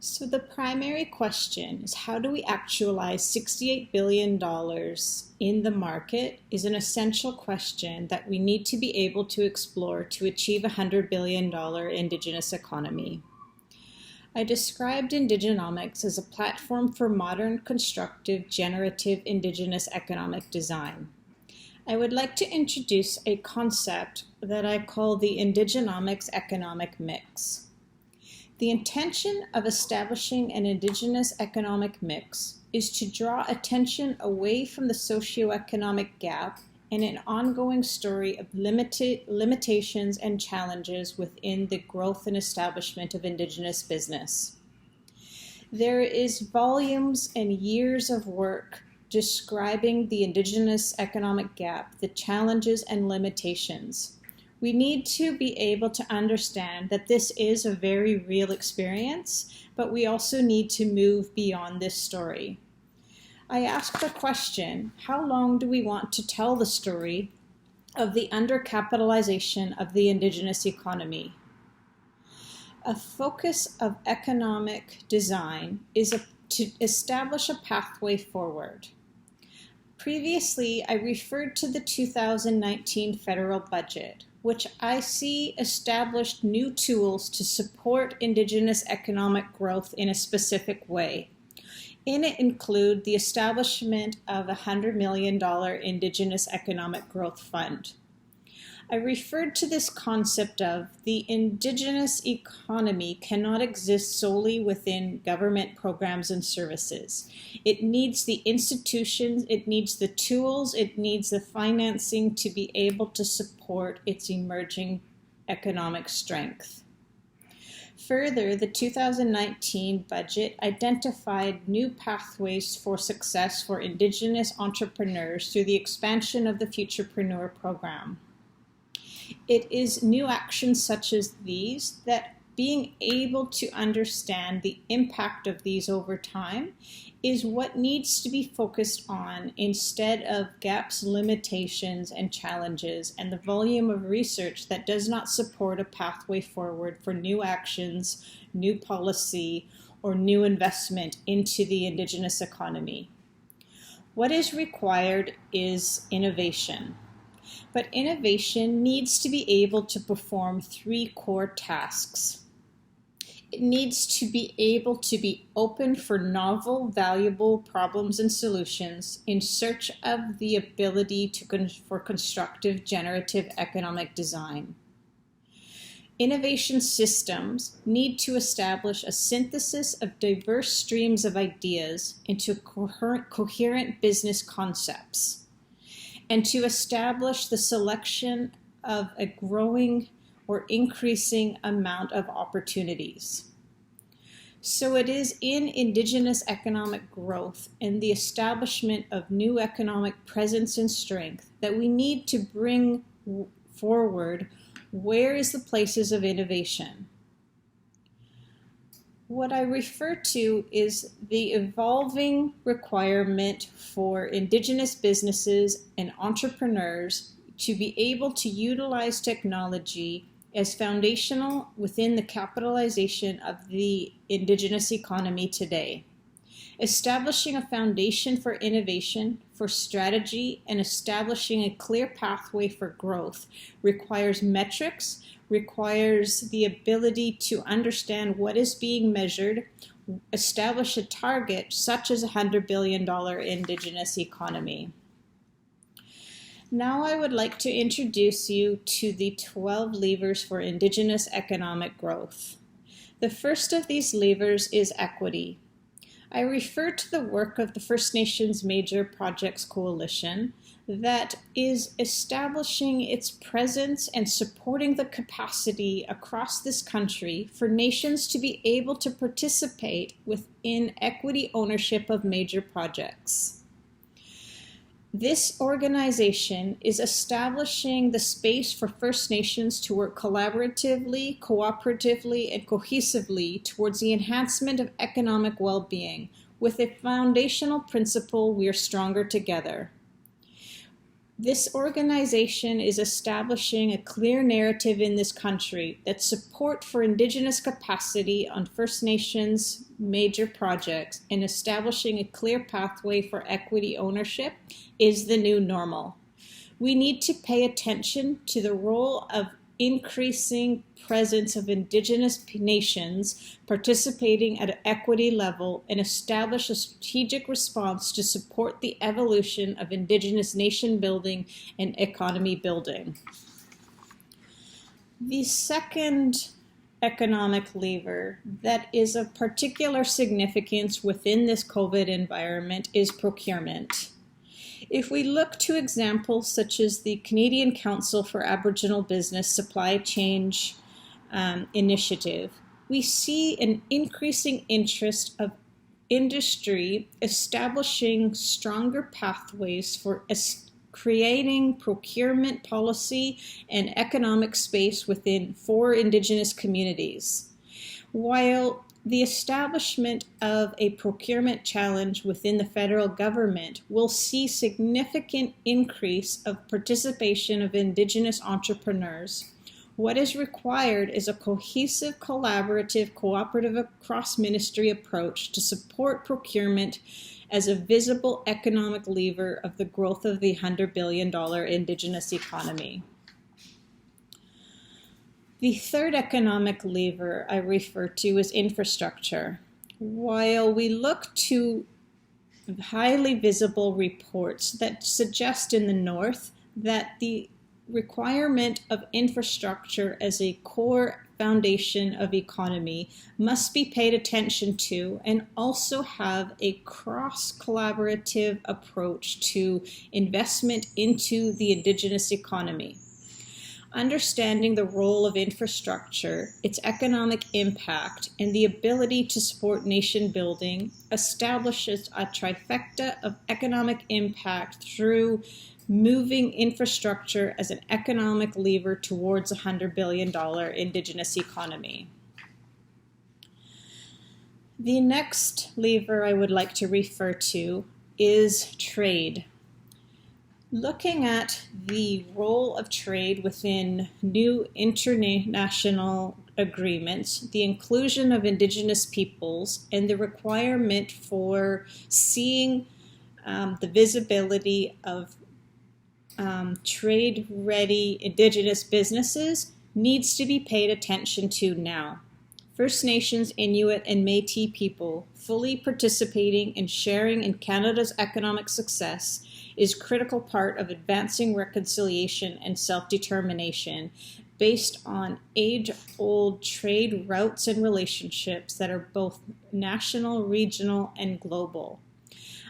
So the primary question is, how do we actualize $68 billion in the market is an essential question that we need to be able to explore to achieve a $100 billion Indigenous economy. I described Indigenomics as a platform for modern, constructive, generative Indigenous economic design. I would like to introduce a concept that I call the Indigenomics economic mix. The intention of establishing an Indigenous economic mix is to draw attention away from the socioeconomic gap and an ongoing story of limitations and challenges within the growth and establishment of Indigenous business. There is volumes and years of work describing the Indigenous economic gap, the challenges and limitations. We need to be able to understand that this is a very real experience, but we also need to move beyond this story. I asked the question, how long do we want to tell the story of the undercapitalization of the Indigenous economy? A focus of economic design is to establish a pathway forward. Previously, I referred to the 2019 federal budget, which I see established new tools to support Indigenous economic growth in a specific way. In it include the establishment of a $100 million Indigenous Economic Growth Fund. I referred to this concept of the Indigenous economy cannot exist solely within government programs and services. It needs the institutions, it needs the tools, it needs the financing to be able to support its emerging economic strength. Further, the 2019 budget identified new pathways for success for Indigenous entrepreneurs through the expansion of the Futurepreneur program. It is new actions such as these that being able to understand the impact of these over time is what needs to be focused on instead of gaps, limitations, and challenges, and the volume of research that does not support a pathway forward for new actions, new policy, or new investment into the Indigenous economy. What is required is innovation. But innovation needs to be able to perform three core tasks. It needs to be able to be open for novel, valuable problems and solutions in search of the ability for constructive, generative economic design. Innovation systems need to establish a synthesis of diverse streams of ideas into coherent business concepts, and to establish the selection of a growing or increasing amount of opportunities. So it is in Indigenous economic growth and the establishment of new economic presence and strength that we need to bring forward where is the places of innovation. What I refer to is the evolving requirement for Indigenous businesses and entrepreneurs to be able to utilize technology as foundational within the capitalization of the Indigenous economy today. Establishing a foundation for innovation, for strategy, and establishing a clear pathway for growth requires metrics, requires the ability to understand what is being measured, establish a target such as a $100 billion Indigenous economy. Now I would like to introduce you to the 12 levers for Indigenous economic growth. The first of these levers is equity. I refer to the work of the First Nations Major Projects Coalition that is establishing its presence and supporting the capacity across this country for nations to be able to participate within equity ownership of major projects. This organization is establishing the space for First Nations to work collaboratively, cooperatively, and cohesively towards the enhancement of economic well-being, with a foundational principle: we are stronger together. This organization is establishing a clear narrative in this country that support for Indigenous capacity on First Nations major projects and establishing a clear pathway for equity ownership is the new normal. We need to pay attention to the role of increasing presence of Indigenous nations participating at an equity level and establish a strategic response to support the evolution of Indigenous nation building and economy building. The second economic lever that is of particular significance within this COVID environment is procurement. If we look to examples such as the Canadian Council for Aboriginal Business Supply Chain Initiative, we see an increasing interest of industry establishing stronger pathways for creating procurement policy and economic space for Indigenous communities. While the establishment of a procurement challenge within the federal government will see significant increase of participation of Indigenous entrepreneurs. What is required is a cohesive, collaborative, cooperative cross-ministry approach to support procurement as a visible economic lever of the growth of the $100 billion Indigenous economy. The third economic lever I refer to is infrastructure. While we look to highly visible reports that suggest in the North that the requirement of infrastructure as a core foundation of economy must be paid attention to and also have a cross-collaborative approach to investment into the Indigenous economy. Understanding the role of infrastructure, its economic impact, and the ability to support nation building establishes a trifecta of economic impact through moving infrastructure as an economic lever towards a $100 billion Indigenous economy. The next lever I would like to refer to is trade. Looking at the role of trade within new international agreements, the inclusion of Indigenous peoples, and the requirement for seeing the visibility of trade-ready Indigenous businesses needs to be paid attention to now. First Nations, Inuit, and Métis people fully participating and sharing in Canada's economic success is a critical part of advancing reconciliation and self-determination based on age-old trade routes and relationships that are both national, regional, and global.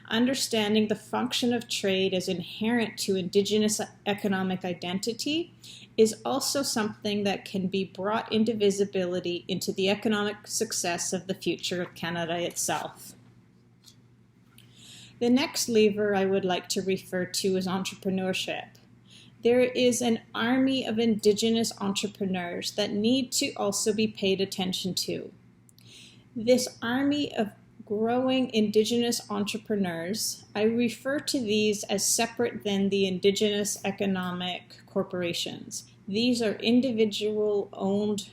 Understanding the function of trade as inherent to Indigenous economic identity is also something that can be brought into visibility into the economic success of the future of Canada itself. The next lever I would like to refer to is entrepreneurship. There is an army of Indigenous entrepreneurs that need to also be paid attention to. This army of growing Indigenous entrepreneurs, I refer to these as separate than the Indigenous economic corporations. These are individual-owned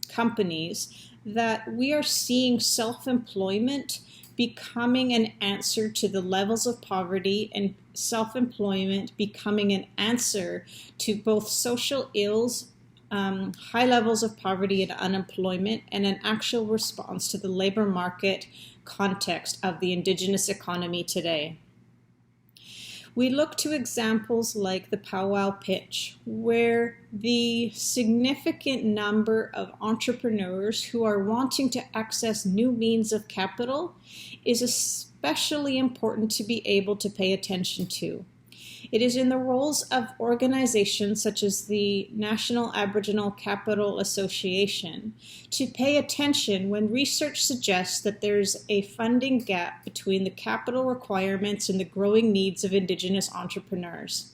companies that we are seeing self-employment becoming an answer to the levels of poverty and self-employment becoming an answer to both social ills, high levels of poverty and unemployment, and an actual response to the labor market context of the Indigenous economy today. We look to examples like the powwow pitch, where the significant number of entrepreneurs who are wanting to access new means of capital is especially important to be able to pay attention to. It is in the roles of organizations such as the National Aboriginal Capital Association to pay attention when research suggests that there's a funding gap between the capital requirements and the growing needs of Indigenous entrepreneurs.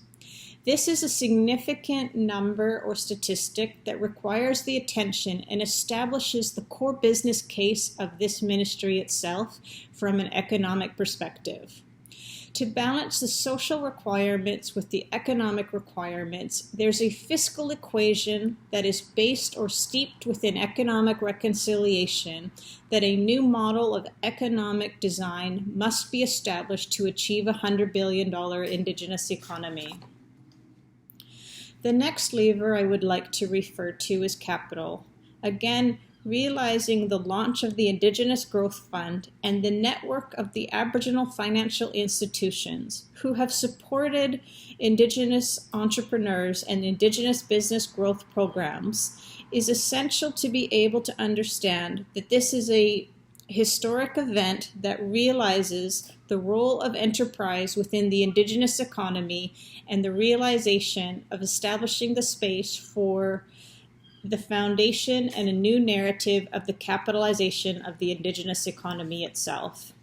This is a significant number or statistic that requires the attention and establishes the core business case of this ministry itself from an economic perspective. To balance the social requirements with the economic requirements, there's a fiscal equation that is based or steeped within economic reconciliation that a new model of economic design must be established to achieve a $100 billion Indigenous economy. The next lever I would like to refer to is capital. Again, realizing the launch of the Indigenous Growth Fund and the network of the Aboriginal financial institutions who have supported Indigenous entrepreneurs and Indigenous business growth programs is essential to be able to understand that this is a historic event that realizes the role of enterprise within the Indigenous economy and the realization of establishing the space for the foundation and a new narrative of the capitalization of the Indigenous economy itself.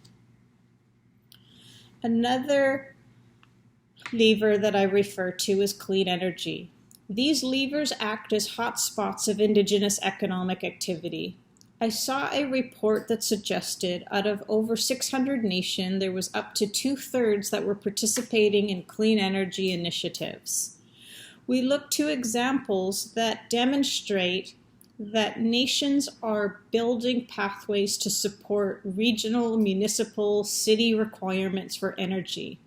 Another lever that I refer to is clean energy. These levers act as hotspots of Indigenous economic activity. I saw a report that suggested out of over 600 nations, there was up to 2/3 that were participating in clean energy initiatives. We look to examples that demonstrate that nations are building pathways to support regional, municipal, city requirements for energy.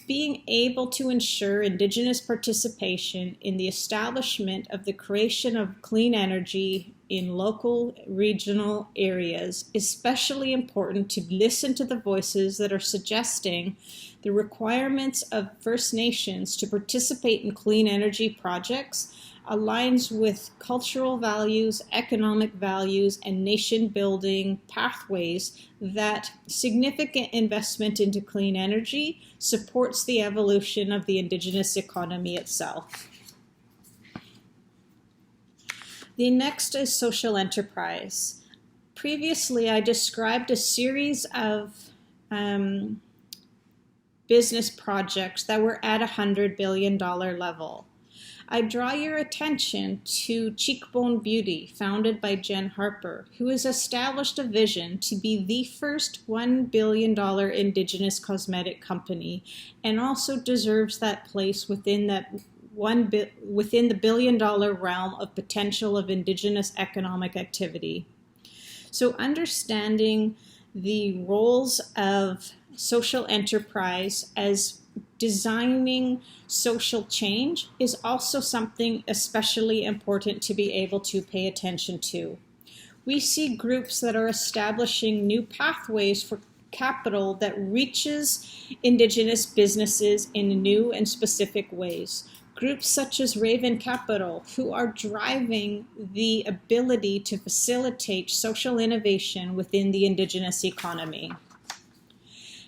Being able to ensure Indigenous participation in the establishment of the creation of clean energy in local, regional areas is especially important to listen to the voices that are suggesting the requirements of First Nations to participate in clean energy projects aligns with cultural values, economic values, and nation-building pathways that significant investment into clean energy supports the evolution of the Indigenous economy itself. The next is social enterprise. Previously, I described a series of business projects that were at $100 billion level. I draw your attention to Cheekbone Beauty, founded by Jen Harper, who has established a vision to be the first $1 billion Indigenous cosmetic company and also deserves that place within the billion-dollar realm of potential of Indigenous economic activity. So understanding the roles of social enterprise as designing social change is also something especially important to be able to pay attention to. We see groups that are establishing new pathways for capital that reaches Indigenous businesses in new and specific ways. Groups such as Raven Capital, who are driving the ability to facilitate social innovation within the Indigenous economy.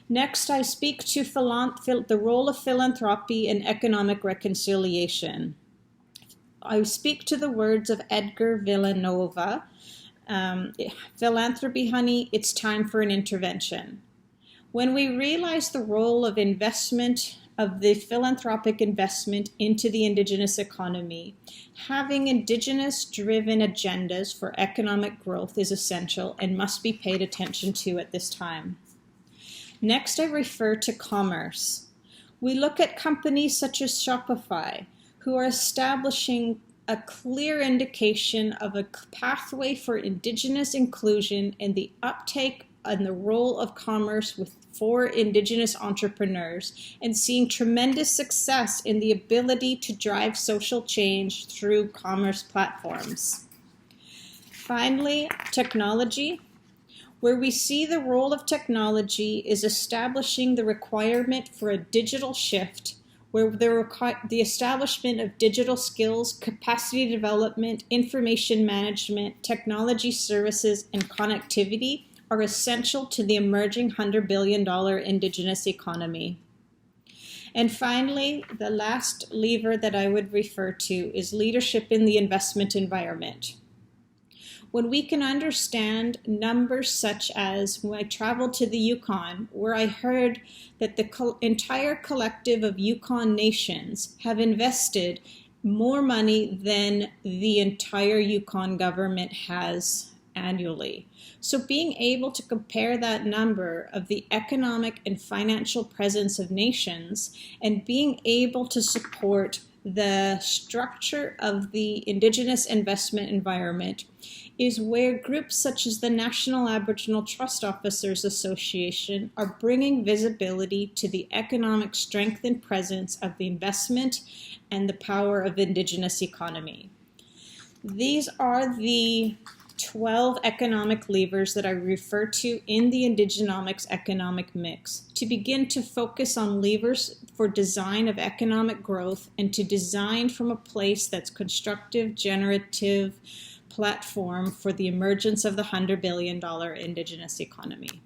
Next, I speak to the role of philanthropy in economic reconciliation. I speak to the words of Edgar Villanova, philanthropy, honey, it's time for an intervention. When we realize the role of investment, of the philanthropic investment into the Indigenous economy, having Indigenous-driven agendas for economic growth is essential and must be paid attention to at this time. Next, I refer to commerce. We look at companies such as Shopify, who are establishing a clear indication of a pathway for Indigenous inclusion and the uptake and the role of commerce for Indigenous entrepreneurs, and seeing tremendous success in the ability to drive social change through commerce platforms. Finally, technology, where we see the role of technology is establishing the requirement for a digital shift, where the establishment of digital skills, capacity development, information management, technology services, and connectivity are essential to the emerging $100 billion Indigenous economy. And finally, the last lever that I would refer to is leadership in the investment environment. When we can understand numbers such as when I traveled to the Yukon, where I heard that the entire collective of Yukon nations have invested more money than the entire Yukon government has annually. So being able to compare that number of the economic and financial presence of nations and being able to support the structure of the Indigenous investment environment is where groups such as the National Aboriginal Trust Officers Association are bringing visibility to the economic strength and presence of the investment and the power of Indigenous economy. These are the 12 economic levers that I refer to in the Indigenomics economic mix to begin to focus on levers for design of economic growth and to design from a place that's constructive, generative platform for the emergence of the $100 billion Indigenous economy.